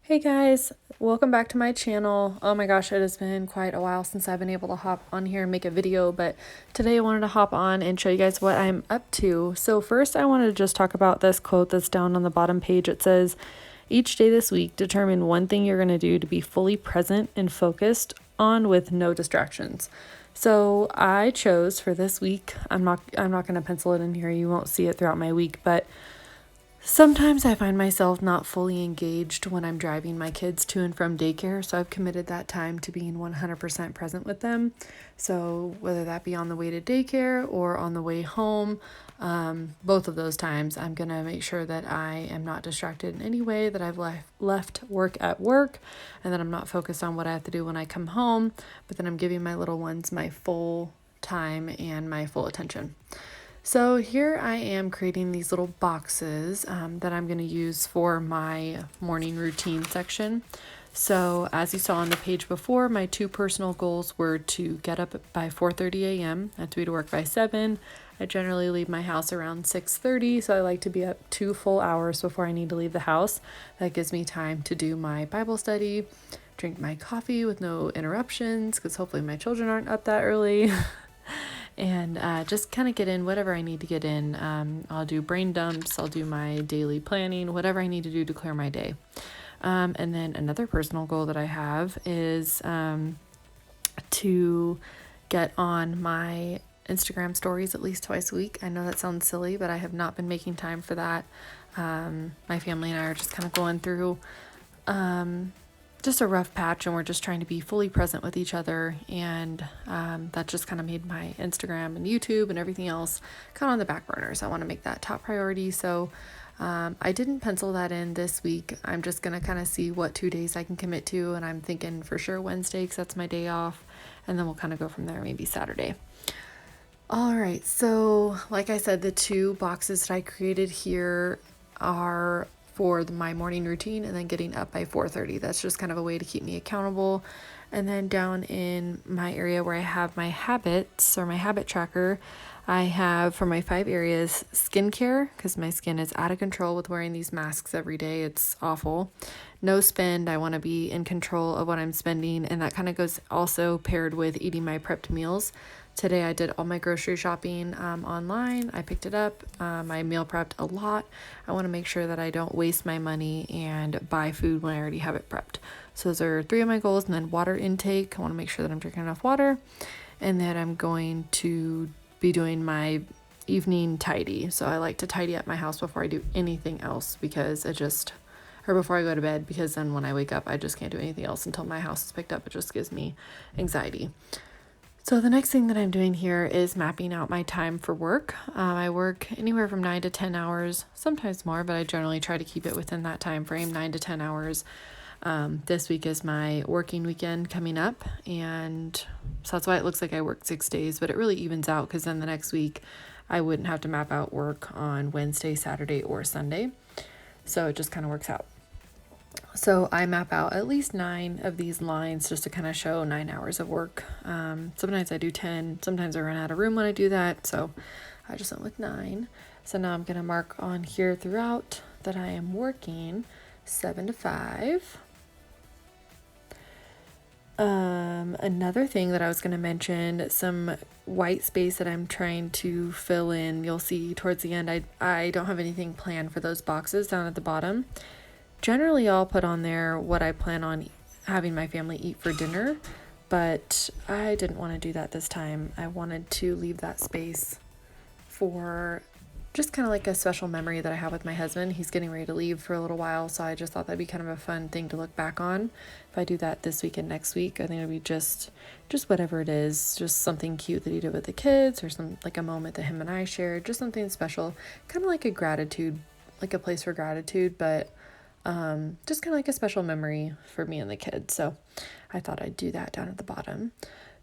Hey guys, welcome back to my channel. Oh my gosh, it has been quite a while since I've been able to hop on here and make a video, but today I wanted to hop on and show you guys what I'm up to. So first I wanted to just talk about this quote that's down on the bottom page. It says, "Each day this week, determine one thing you're going to do to be fully present and focused on with no distractions." So I chose for this week, I'm not going to pencil it in here. You won't see it throughout my week, but sometimes I find myself not fully engaged when I'm driving my kids to and from daycare, so I've committed that time to being 100% present with them. So whether that be on the way to daycare or on the way home, both of those times, I'm going to make sure that I am not distracted in any way, that I've left work at work, and that I'm not focused on what I have to do when I come home, but then I'm giving my little ones my full time and my full attention. So here I am creating these little boxes that I'm going to use for my morning routine section. So as you saw on the page before, my two personal goals were to get up by 4:30 a.m. I have to be to work by 7. I generally leave my house around 6:30, so I like to be up 2 full hours before I need to leave the house. That gives me time to do my Bible study, drink my coffee with no interruptions, because hopefully my children aren't up that early. And just kind of get in whatever I need to get in. I'll do brain dumps, I'll do my daily planning, whatever I need to do to clear my day. And then another personal goal that I have is to get on my Instagram stories at least twice a week. I know that sounds silly, but I have not been making time for that. My family and I are just kind of going through just a rough patch, and we're just trying to be fully present with each other, and that just kind of made my Instagram and YouTube and everything else kind of on the back burner. So I want to make that top priority. So I didn't pencil that in this week. I'm just going to kind of see what 2 days I can commit to, and I'm thinking for sure Wednesday, because that's my day off, and then we'll kind of go from there, maybe Saturday. All right, so like I said, the two boxes that I created here are for my morning routine and then getting up by 4:30. That's just kind of a way to keep me accountable. And then down in my area where I have my habits or my habit tracker, I have for my 5 areas skincare, because my skin is out of control with wearing these masks every day. It's awful. No spend. I want to be in control of what I'm spending, and that kind of goes also paired with eating my prepped meals. Today I did all my grocery shopping online. I picked it up. I meal prepped a lot. I want to make sure that I don't waste my money and buy food when I already have it prepped. So those are 3 of my goals. And then water intake. I want to make sure that I'm drinking enough water, and that I'm going to be doing my evening tidy. So I like to tidy up my house before I do anything else, because or before I go to bed, because then when I wake up, I just can't do anything else until my house is picked up. It just gives me anxiety. So the next thing that I'm doing here is mapping out my time for work. I work anywhere from 9 to 10 hours, sometimes more, but I generally try to keep it within that time frame, 9 to 10 hours. This week is my working weekend coming up, and so that's why it looks like I worked 6 days, but it really evens out, because then the next week I wouldn't have to map out work on Wednesday, Saturday, or Sunday. So it just kind of works out. So I map out at least 9 of these lines just to kind of show 9 hours of work. Sometimes I do 10, sometimes I run out of room when I do that, so I just went with 9. So now I'm going to mark on here throughout that I am working 7 to 5. Another thing that I was going to mention, some white space that I'm trying to fill in. You'll see towards the end, I don't have anything planned for those boxes down at the bottom. Generally, I'll put on there what I plan on having my family eat for dinner, but I didn't want to do that this time. I wanted to leave that space for just kind of like a special memory that I have with my husband. He's getting ready to leave for a little while, so I just thought that'd be kind of a fun thing to look back on. If I do that this week and next week, I think it'll be just whatever it is, just something cute that he did with the kids, or some like a moment that him and I shared, just something special, kind of like a gratitude, like a place for gratitude, but just kind of like a special memory for me and the kids. So I thought I'd do that down at the bottom.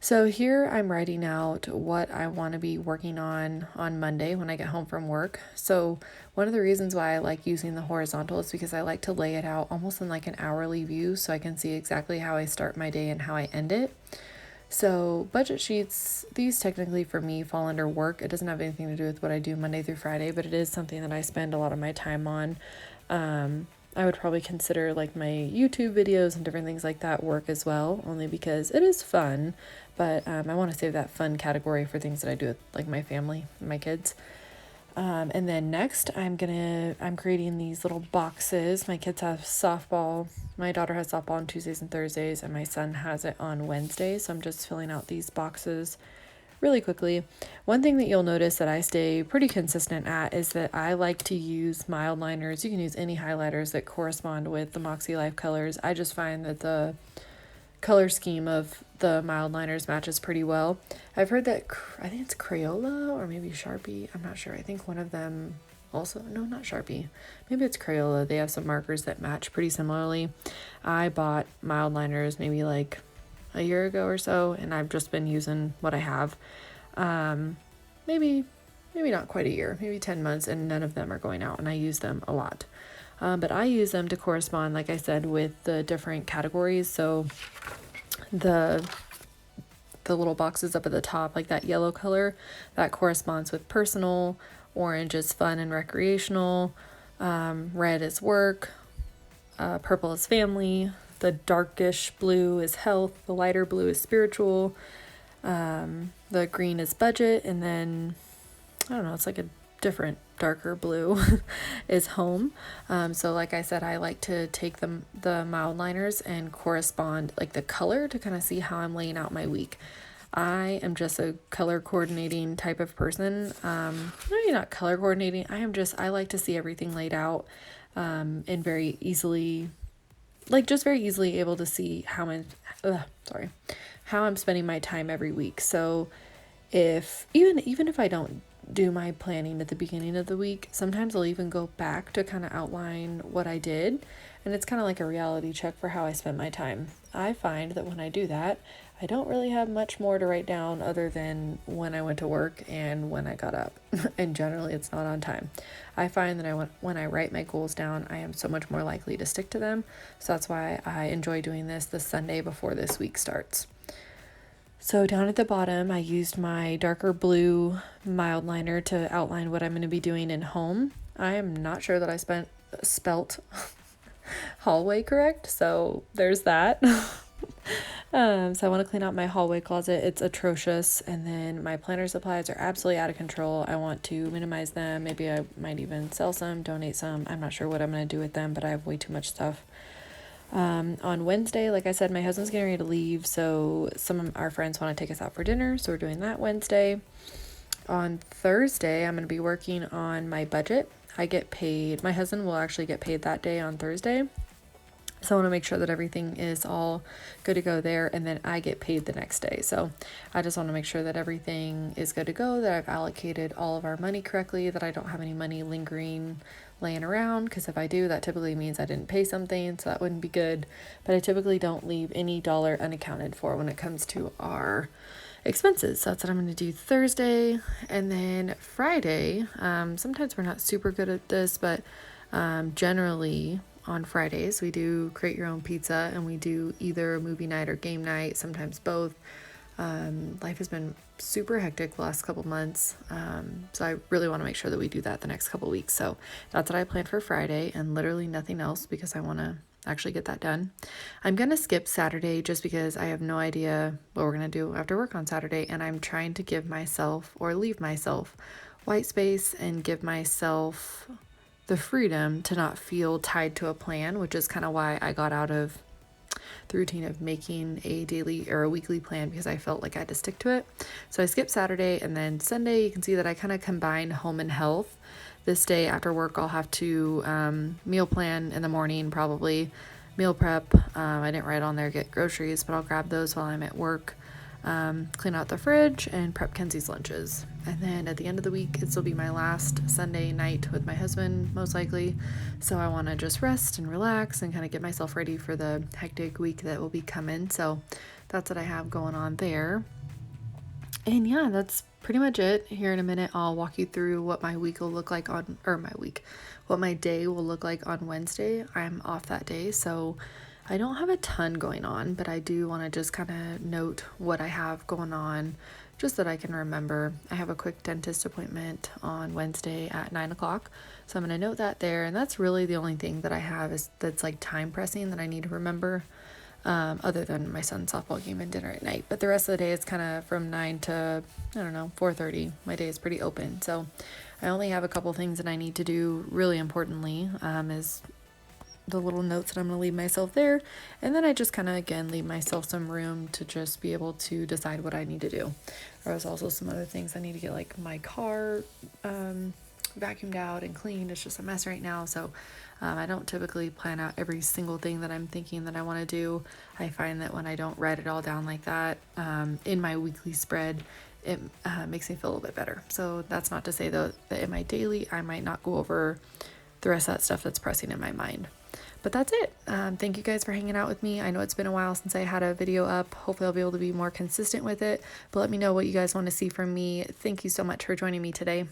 So here I'm writing out what I want to be working on Monday when I get home from work. So one of the reasons why I like using the horizontal is because I like to lay it out almost in like an hourly view, so I can see exactly how I start my day and how I end it. So budget sheets, these technically for me fall under work. It doesn't have anything to do with what I do Monday through Friday, but it is something that I spend a lot of my time on. I would probably consider like my YouTube videos and different things like that work as well, only because it is fun, but I want to save that fun category for things that I do with like my family and my kids. And then next I'm creating these little boxes. My kids have softball. My daughter has softball on Tuesdays and Thursdays, and my son has it on Wednesdays. So I'm just filling out these boxes really quickly. One thing that you'll notice that I stay pretty consistent at is that I like to use mild liners. You can use any highlighters that correspond with the Makse Life colors. I just find that the color scheme of the mild liners matches pretty well. I've heard that, I think it's Crayola or maybe Sharpie. I'm not sure. I think one of them also, no, not Sharpie. Maybe it's Crayola. They have some markers that match pretty similarly. I bought mild liners maybe like a year ago or so, and I've just been using what I have. Maybe not quite a year, maybe 10 months, and none of them are going out, and I use them a lot. But I use them to correspond, like I said, with the different categories. So the little boxes up at the top, like that yellow color, that corresponds with personal. Orange is fun and recreational. Red is work. Purple is family. The darkish blue is health. The lighter blue is spiritual. The green is budget. And then, I don't know, it's like a different darker blue is home. So like I said, I like to take the mild liners and correspond like the color to kind of see how I'm laying out my week. I am just a color coordinating type of person. Maybe not color coordinating. I like to see everything laid out, and very easily able to see how I'm spending my time every week. So even if I don't do my planning at the beginning of the week, sometimes I'll even go back to kind of outline what I did, and it's kind of like a reality check for how I spent my time. I find that when I do that, I don't really have much more to write down other than when I went to work and when I got up, and generally it's not on time. I find that when I write my goals down, I am so much more likely to stick to them, so that's why I enjoy doing this the Sunday before this week starts. So down at the bottom, I used my darker blue mild liner to outline what I'm going to be doing in home. I am not sure that I spelt hallway correct, so there's that. So I want to clean out my hallway closet. It's atrocious, and then my planner supplies are absolutely out of control. I want to minimize them. Maybe I might even sell some, donate some. I'm not sure what I'm going to do with them, but I have way too much stuff. On Wednesday, like I said, my husband's getting ready to leave, so some of our friends want to take us out for dinner, so we're doing that Wednesday. On Thursday, I'm going to be working on my budget. My husband will actually get paid that day on Thursday, so I want to make sure that everything is all good to go there, and then I get paid the next day. So I just want to make sure that everything is good to go, that I've allocated all of our money correctly, that I don't have any money lingering laying around, because if I do, that typically means I didn't pay something, so that wouldn't be good. But I typically don't leave any dollar unaccounted for when it comes to our expenses. So that's what I'm going to do Thursday. And then Friday, sometimes we're not super good at this, but generally on Fridays we do create your own pizza, and we do either a movie night or game night, sometimes both. Life has been super hectic the last couple months, so I really want to make sure that we do that the next couple weeks. So that's what I planned for Friday, and literally nothing else, because I want to actually get that done. I'm gonna skip Saturday just because I have no idea what we're gonna do after work on Saturday, and I'm trying to give myself, or leave myself, white space and give myself the freedom to not feel tied to a plan, which is kind of why I got out of the routine of making a daily or a weekly plan, because I felt like I had to stick to it. So I skipped Saturday, and then Sunday you can see that I kind of combine home and health. This day after work I'll have to meal plan in the morning, probably meal prep. I didn't write on there get groceries, but I'll grab those while I'm at work. Clean out the fridge and prep Kenzie's lunches. And then at the end of the week, this will be my last Sunday night with my husband, most likely. So I want to just rest and relax and kind of get myself ready for the hectic week that will be coming. So that's what I have going on there. And yeah, that's pretty much it. Here in a minute, I'll walk you through what my week will look like what my day will look like on Wednesday. I'm off that day, so I don't have a ton going on, but I do want to just kind of note what I have going on just that I can remember. I have a quick dentist appointment on Wednesday at 9 o'clock. So I'm going to note that there. And that's really the only thing that I have is that's like time pressing that I need to remember, other than my son's softball game and dinner at night. But the rest of the day is kind of from 9 to, I don't know, 4:30. My day is pretty open. So I only have a couple things that I need to do. Really importantly, is the little notes that I'm going to leave myself there. And then I just kind of, again, leave myself some room to just be able to decide what I need to do. There's also some other things I need to get, like my car vacuumed out and cleaned. It's just a mess right now. So I don't typically plan out every single thing that I'm thinking that I want to do. I find that when I don't write it all down like that in my weekly spread, it makes me feel a little bit better. So that's not to say though that in my daily, I might not go over the rest of that stuff that's pressing in my mind. But that's it. Thank you guys for hanging out with me. I know it's been a while since I had a video up. Hopefully I'll be able to be more consistent with it. But let me know what you guys want to see from me. Thank you so much for joining me today.